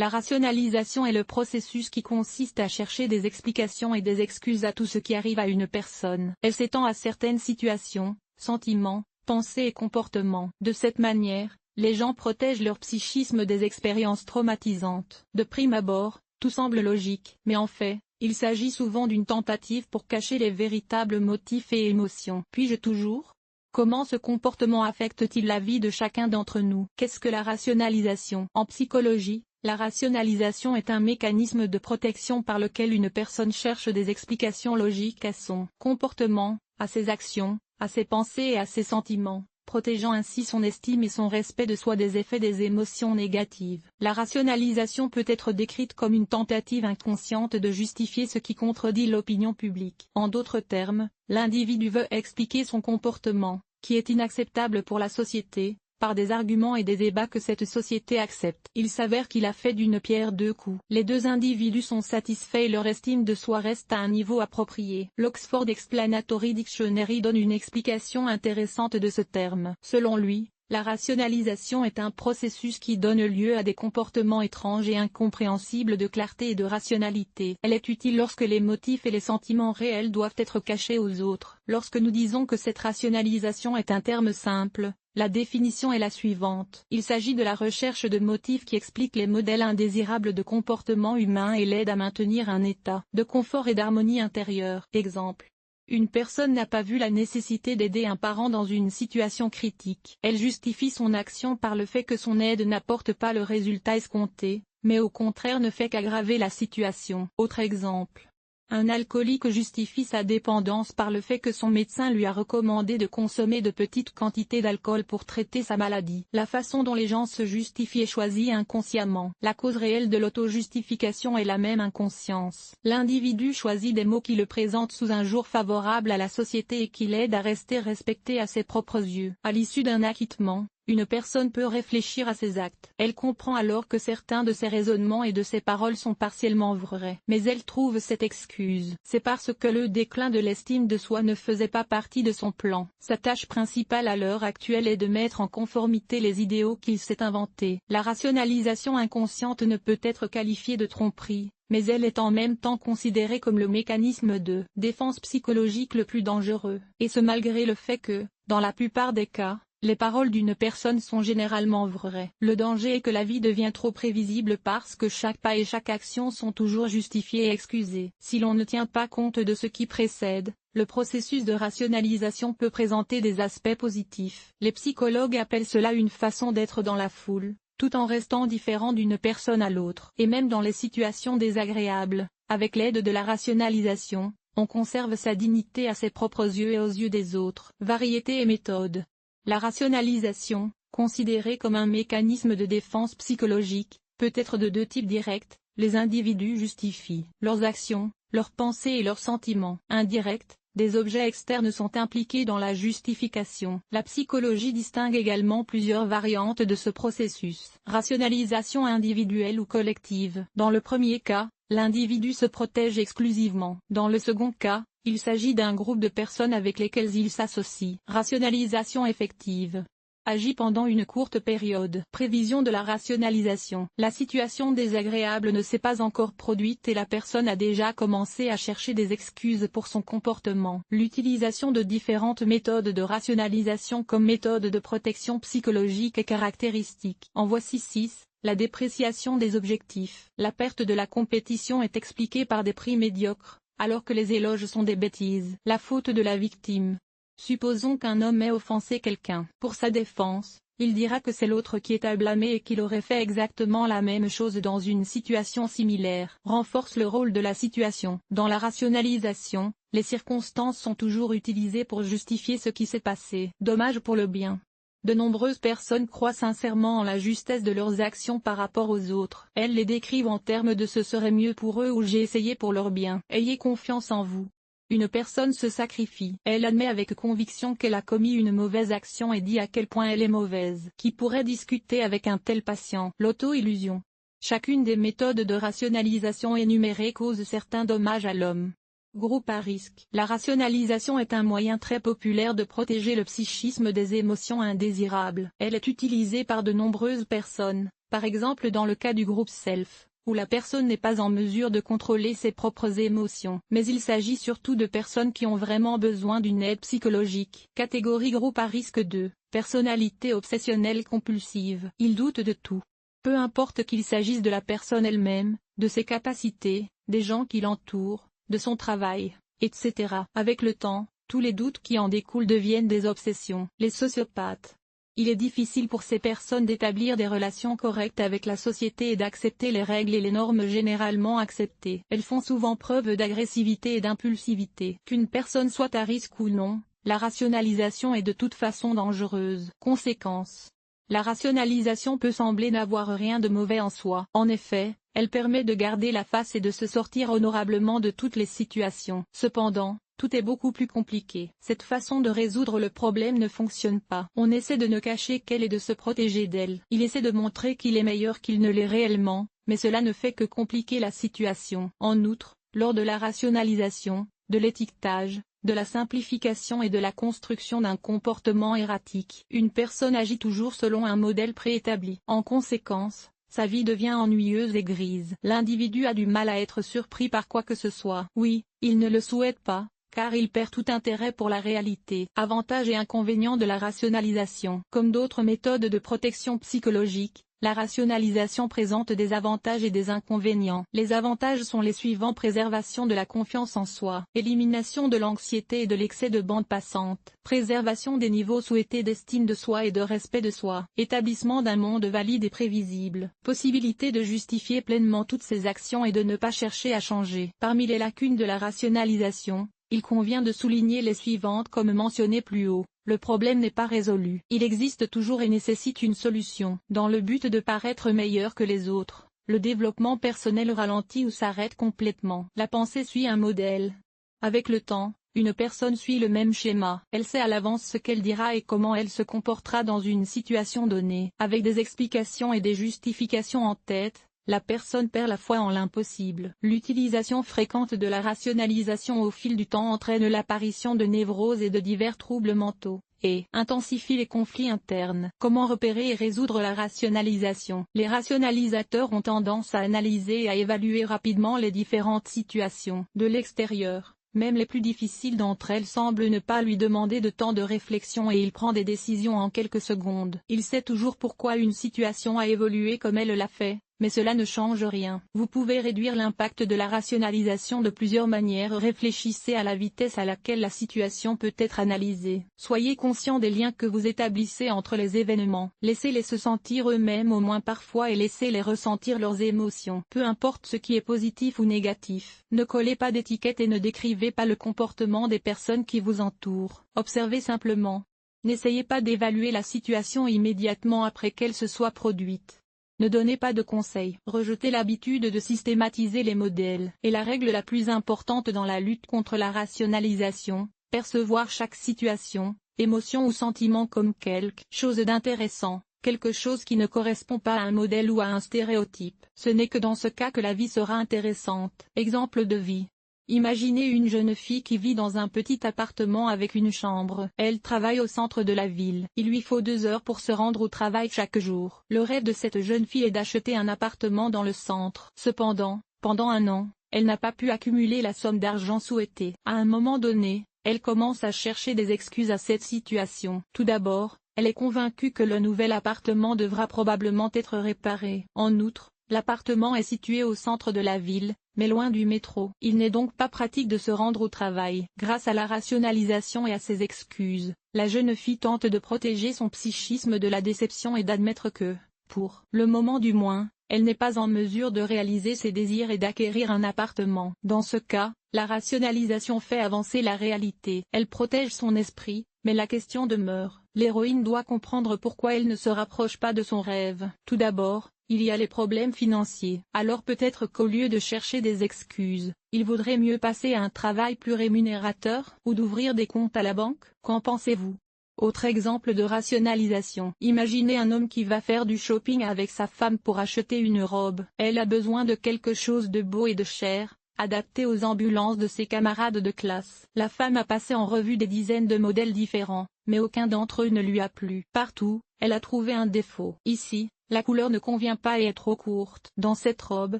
La rationalisation est le processus qui consiste à chercher des explications et des excuses à tout ce qui arrive à une personne. Elle s'étend à certaines situations, sentiments, pensées et comportements. De cette manière, les gens protègent leur psychisme des expériences traumatisantes. De prime abord, tout semble logique, mais en fait, il s'agit souvent d'une tentative pour cacher les véritables motifs et émotions. Puis-je toujours? Comment ce comportement affecte-t-il la vie de chacun d'entre nous? Qu'est-ce que la rationalisation? En psychologie, la rationalisation est un mécanisme de protection par lequel une personne cherche des explications logiques à son comportement, à ses actions, à ses pensées et à ses sentiments, protégeant ainsi son estime et son respect de soi des effets des émotions négatives. La rationalisation peut être décrite comme une tentative inconsciente de justifier ce qui contredit l'opinion publique. En d'autres termes, l'individu veut expliquer son comportement, qui est inacceptable pour la société, par des arguments et des débats que cette société accepte. Il s'avère qu'il a fait d'une pierre deux coups. Les deux individus sont satisfaits et leur estime de soi reste à un niveau approprié. L'Oxford Explanatory Dictionary donne une explication intéressante de ce terme. Selon lui, la rationalisation est un processus qui donne lieu à des comportements étranges et incompréhensibles de clarté et de rationalité. Elle est utile lorsque les motifs et les sentiments réels doivent être cachés aux autres. Lorsque nous disons que cette rationalisation est un terme simple, la définition est la suivante. Il s'agit de la recherche de motifs qui expliquent les modèles indésirables de comportement humain et l'aident à maintenir un état de confort et d'harmonie intérieure. Exemple. Une personne n'a pas vu la nécessité d'aider un parent dans une situation critique. Elle justifie son action par le fait que son aide n'apporte pas le résultat escompté, mais au contraire ne fait qu'aggraver la situation. Autre exemple. Un alcoolique justifie sa dépendance par le fait que son médecin lui a recommandé de consommer de petites quantités d'alcool pour traiter sa maladie. La façon dont les gens se justifient est choisie inconsciemment. La cause réelle de l'auto-justification est la même inconscience. L'individu choisit des mots qui le présentent sous un jour favorable à la société et qui l'aident à rester respecté à ses propres yeux. À l'issue d'un acquittement, une personne peut réfléchir à ses actes. Elle comprend alors que certains de ses raisonnements et de ses paroles sont partiellement vrais. Mais elle trouve cette excuse. C'est parce que le déclin de l'estime de soi ne faisait pas partie de son plan. Sa tâche principale à l'heure actuelle est de mettre en conformité les idéaux qu'il s'est inventés. La rationalisation inconsciente ne peut être qualifiée de tromperie, mais elle est en même temps considérée comme le mécanisme de défense psychologique le plus dangereux. Et ce malgré le fait que, dans la plupart des cas, les paroles d'une personne sont généralement vraies. Le danger est que la vie devient trop prévisible parce que chaque pas et chaque action sont toujours justifiés et excusés. Si l'on ne tient pas compte de ce qui précède, le processus de rationalisation peut présenter des aspects positifs. Les psychologues appellent cela une façon d'être dans la foule, tout en restant différent d'une personne à l'autre. Et même dans les situations désagréables, avec l'aide de la rationalisation, on conserve sa dignité à ses propres yeux et aux yeux des autres. Variété et méthode. La rationalisation, considérée comme un mécanisme de défense psychologique, peut être de deux types directs. Les individus justifient leurs actions, leurs pensées et leurs sentiments. Indirect, des objets externes sont impliqués dans la justification. La psychologie distingue également plusieurs variantes de ce processus. Rationalisation individuelle ou collective. Dans le premier cas, l'individu se protège exclusivement. Dans le second cas, il s'agit d'un groupe de personnes avec lesquelles il s'associe. Rationalisation effective. Agit pendant une courte période. Prévision de la rationalisation. La situation désagréable ne s'est pas encore produite et la personne a déjà commencé à chercher des excuses pour son comportement. L'utilisation de différentes méthodes de rationalisation comme méthode de protection psychologique est caractéristique. En voici 6. La dépréciation des objectifs. La perte de la compétition est expliquée par des prix médiocres, alors que les éloges sont des bêtises. La faute de la victime. Supposons qu'un homme ait offensé quelqu'un. Pour sa défense, il dira que c'est l'autre qui est à blâmer et qu'il aurait fait exactement la même chose dans une situation similaire. Renforce le rôle de la situation. Dans la rationalisation, les circonstances sont toujours utilisées pour justifier ce qui s'est passé. Dommage pour le bien. De nombreuses personnes croient sincèrement en la justesse de leurs actions par rapport aux autres. Elles les décrivent en termes de ce serait mieux pour eux ou j'ai essayé pour leur bien. Ayez confiance en vous. Une personne se sacrifie. Elle admet avec conviction qu'elle a commis une mauvaise action et dit à quel point elle est mauvaise. Qui pourrait discuter avec un tel patient? L'auto-illusion. Chacune des méthodes de rationalisation énumérées cause certains dommages à l'homme. Groupe à risque. La rationalisation est un moyen très populaire de protéger le psychisme des émotions indésirables. Elle est utilisée par de nombreuses personnes, par exemple dans le cas du groupe self, où la personne n'est pas en mesure de contrôler ses propres émotions. Mais il s'agit surtout de personnes qui ont vraiment besoin d'une aide psychologique. Catégorie groupe à risque 2, personnalité obsessionnelle compulsive. Ils doutent de tout. Peu importe qu'il s'agisse de la personne elle-même, de ses capacités, des gens qui l'entourent, de son travail, etc. Avec le temps, tous les doutes qui en découlent deviennent des obsessions. Les sociopathes. Il est difficile pour ces personnes d'établir des relations correctes avec la société et d'accepter les règles et les normes généralement acceptées. Elles font souvent preuve d'agressivité et d'impulsivité. Qu'une personne soit à risque ou non, la rationalisation est de toute façon dangereuse. Conséquence. La rationalisation peut sembler n'avoir rien de mauvais en soi. En effet, elle permet de garder la face et de se sortir honorablement de toutes les situations. Cependant, tout est beaucoup plus compliqué. Cette façon de résoudre le problème ne fonctionne pas. On essaie de ne cacher qu'elle et de se protéger d'elle. Il essaie de montrer qu'il est meilleur qu'il ne l'est réellement, mais cela ne fait que compliquer la situation. En outre, lors de la rationalisation, de l'étiquetage, de la simplification et de la construction d'un comportement erratique, une personne agit toujours selon un modèle préétabli. En conséquence, sa vie devient ennuyeuse et grise. L'individu a du mal à être surpris par quoi que ce soit. Oui, il ne le souhaite pas, car il perd tout intérêt pour la réalité. Avantages et inconvénients de la rationalisation. Comme d'autres méthodes de protection psychologique, la rationalisation présente des avantages et des inconvénients. Les avantages sont les suivants: préservation de la confiance en soi, élimination de l'anxiété et de l'excès de bande passante, préservation des niveaux souhaités d'estime de soi et de respect de soi, établissement d'un monde valide et prévisible, possibilité de justifier pleinement toutes ses actions et de ne pas chercher à changer. Parmi les lacunes de la rationalisation, il convient de souligner les suivantes comme mentionné plus haut. Le problème n'est pas résolu. Il existe toujours et nécessite une solution. Dans le but de paraître meilleur que les autres, le développement personnel ralentit ou s'arrête complètement. La pensée suit un modèle. Avec le temps, une personne suit le même schéma. Elle sait à l'avance ce qu'elle dira et comment elle se comportera dans une situation donnée. Avec des explications et des justifications en tête, la personne perd la foi en l'impossible. L'utilisation fréquente de la rationalisation au fil du temps entraîne l'apparition de névroses et de divers troubles mentaux, et intensifie les conflits internes. Comment repérer et résoudre la rationalisation? Les rationalisateurs ont tendance à analyser et à évaluer rapidement les différentes situations. De l'extérieur, même les plus difficiles d'entre elles semblent ne pas lui demander de temps de réflexion et il prend des décisions en quelques secondes. Il sait toujours pourquoi une situation a évolué comme elle l'a fait, mais cela ne change rien. Vous pouvez réduire l'impact de la rationalisation de plusieurs manières. Réfléchissez à la vitesse à laquelle la situation peut être analysée. Soyez conscient des liens que vous établissez entre les événements. Laissez-les se sentir eux-mêmes au moins parfois et laissez-les ressentir leurs émotions. Peu importe ce qui est positif ou négatif. Ne collez pas d'étiquette et ne décrivez pas le comportement des personnes qui vous entourent. Observez simplement. N'essayez pas d'évaluer la situation immédiatement après qu'elle se soit produite. Ne donnez pas de conseils. Rejetez l'habitude de systématiser les modèles. Et la règle la plus importante dans la lutte contre la rationalisation, percevoir chaque situation, émotion ou sentiment comme quelque chose d'intéressant, quelque chose qui ne correspond pas à un modèle ou à un stéréotype. Ce n'est que dans ce cas que la vie sera intéressante. Exemple de vie. Imaginez une jeune fille qui vit dans un petit appartement avec une chambre. Elle travaille au centre de la ville. Il lui faut 2 heures pour se rendre au travail chaque jour. Le rêve de cette jeune fille est d'acheter un appartement dans le centre. Cependant, pendant 1 an, elle n'a pas pu accumuler la somme d'argent souhaitée. À un moment donné, elle commence à chercher des excuses à cette situation. Tout d'abord, elle est convaincue que le nouvel appartement devra probablement être réparé. En outre, l'appartement est situé au centre de la ville, mais loin du métro. Il n'est donc pas pratique de se rendre au travail. Grâce à la rationalisation et à ses excuses, la jeune fille tente de protéger son psychisme de la déception et d'admettre que, pour le moment du moins, elle n'est pas en mesure de réaliser ses désirs et d'acquérir un appartement. Dans ce cas, la rationalisation fait avancer la réalité. Elle protège son esprit, mais la question demeure. L'héroïne doit comprendre pourquoi elle ne se rapproche pas de son rêve. Tout d'abord, il y a les problèmes financiers. Alors peut-être qu'au lieu de chercher des excuses, il vaudrait mieux passer à un travail plus rémunérateur, ou d'ouvrir des comptes à la banque. Qu'en pensez-vous? Autre exemple de rationalisation. Imaginez un homme qui va faire du shopping avec sa femme pour acheter une robe. Elle a besoin de quelque chose de beau et de cher, adapté aux ambulances de ses camarades de classe. La femme a passé en revue des dizaines de modèles différents, mais aucun d'entre eux ne lui a plu. Partout, elle a trouvé un défaut. Ici, La couleur ne convient pas et est trop courte. Dans cette robe,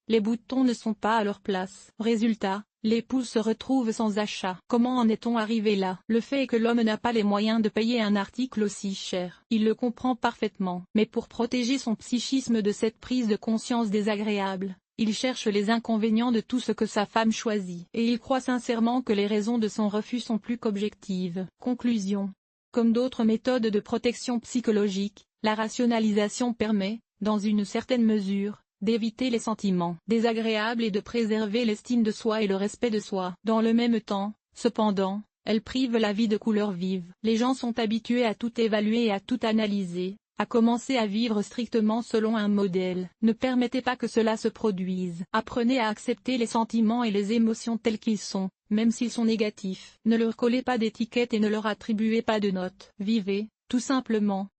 les boutons ne sont pas à leur place. Résultat, l'épouse se retrouve sans achat. Comment en est-on arrivé là? Le fait est que l'homme n'a pas les moyens de payer un article aussi cher. Il le comprend parfaitement. Mais pour protéger son psychisme de cette prise de conscience désagréable, il cherche les inconvénients de tout ce que sa femme choisit. Et il croit sincèrement que les raisons de son refus sont plus qu'objectives. Conclusion. Comme d'autres méthodes de protection psychologique, la rationalisation permet, dans une certaine mesure, d'éviter les sentiments désagréables et de préserver l'estime de soi et le respect de soi. Dans le même temps, cependant, elle prive la vie de couleurs vives. Les gens sont habitués à tout évaluer et à tout analyser, à commencer à vivre strictement selon un modèle. Ne permettez pas que cela se produise. Apprenez à accepter les sentiments et les émotions tels qu'ils sont, même s'ils sont négatifs. Ne leur collez pas d'étiquettes et ne leur attribuez pas de notes. Vivez, tout simplement,